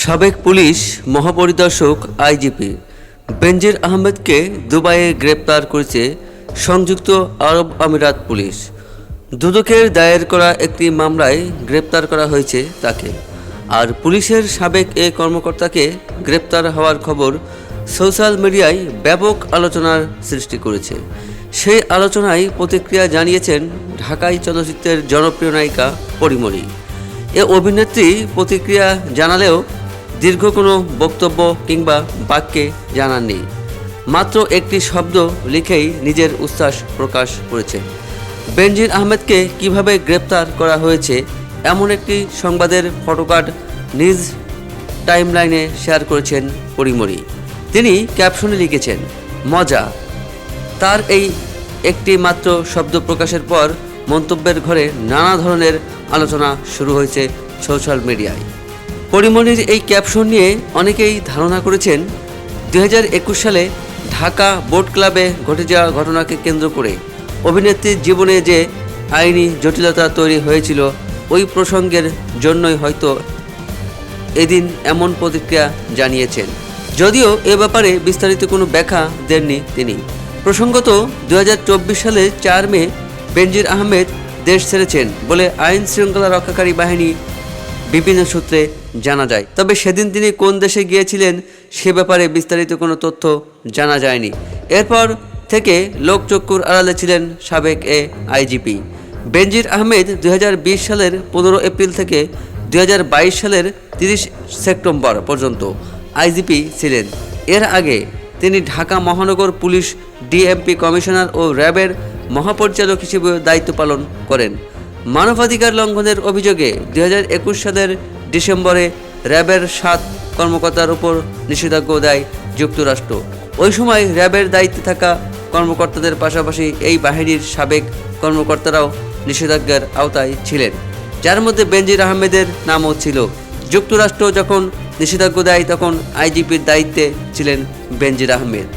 সাবেক police মহাপরিদর্শক IGP বেনজির আহমেদকে দুবাইয়ে গ্রেপ্তার করেছে সংযুক্ত আরব আমিরাত পুলিশ। দুদকের দায়ের করা একটি মামলায় গ্রেপ্তার করা হয়েছে তাকে। আর পুলিশের সাবেক এ কর্মকর্তাকে গ্রেপ্তার হওয়ার খবর সোশ্যাল মিডিয়ায় ব্যাপক আলোচনার সৃষ্টি করেছে। সেই আলোচনায় প্রতিক্রিয়া জানিয়েছেন ঢাকাই চলচ্চিত্রের জনপ্রিয় নায়িকা পরিমণি। এ অভিনেত্রী প্রতিক্রিয়া জানালেও দীর্ঘ কোনো বক্তব্য কিংবা বাক্যে জানাননি। মাত্র একটি শব্দ লিখেই নিজের উচ্ছ্বাস প্রকাশ করেছেন। বেনজির আহমেদকে কিভাবে গ্রেপ্তার করা হয়েছে এমন একটি সংবাদের ফটোকার্ড নিজ টাইমলাইনে শেয়ার করেছেন পরিমণি। তিনি ক্যাপশনে লিখেছেন, মজা। তার এই একটি মাত্র শব্দ প্রকাশের পর মন্তব্যের ঘরে নানা ধরনের আলোচনা শুরু হয়েছে সোশ্যাল মিডিয়ায়। পরিমণির এই ক্যাপশন নিয়ে অনেকেই ধারণা করেছেন 2021 সালে ঢাকা বোট ক্লাবে ঘটে যাওয়া ঘটনাকে কেন্দ্র করে অভিনেত্রীর জীবনে যে আইনি জটিলতা তৈরি হয়েছিল ওই প্রসঙ্গের জন্যই হয়তো এদিন এমন প্রতিক্রিয়া জানিয়েছেন। যদিও এ ব্যাপারে বিস্তারিত কোনো ব্যাখ্যা দেননি তিনি। প্রসঙ্গত 2024 সালের 4 মে বেনজির আহমেদ দেশ ছেড়েছেন বলে আইন শৃঙ্খলা রক্ষাকারী বাহিনী বিভিন্ন সূত্রে জানা যায়। তবে সেদিন তিনি কোন দেশে গিয়েছিলেন সে ব্যাপারে বিস্তারিত কোনো তথ্য জানা যায়নি। এরপর থেকে লোকচক্ষুর আড়ালে ছিলেন সাবেক এ আইজিপি। বেনজির আহমেদ 2020 সালের 15 এপ্রিল থেকে 2022 সালের 30 সেপ্টেম্বর পর্যন্ত আইজিপি ছিলেন। এর আগে তিনি ঢাকা মহানগর পুলিশ ডিএমপি কমিশনার ও র্যাবের মহাপরিচালক হিসেবে দায়িত্ব পালন করেন। মানবাধিকার লঙ্ঘনের অভিযোগে 2021 সালের ডিসেম্বরে র্যাবের 7 কর্মকর্তার উপর নিষেধাজ্ঞা দেয় যুক্তরাষ্ট্র। ওই সময় র্যাবের দায়িত্বে থাকা কর্মকর্তাদের পাশাপাশি এই বাহিনীর সাবেক কর্মকর্তারাও নিষেধাজ্ঞার আওতায় ছিলেন, যার মধ্যে বেনজির আহমেদের নামও ছিল। যুক্তরাষ্ট্র যখন নিষেধাজ্ঞা দেয় তখন আইজিপির দায়িত্বে ছিলেন বেনজির আহমেদ।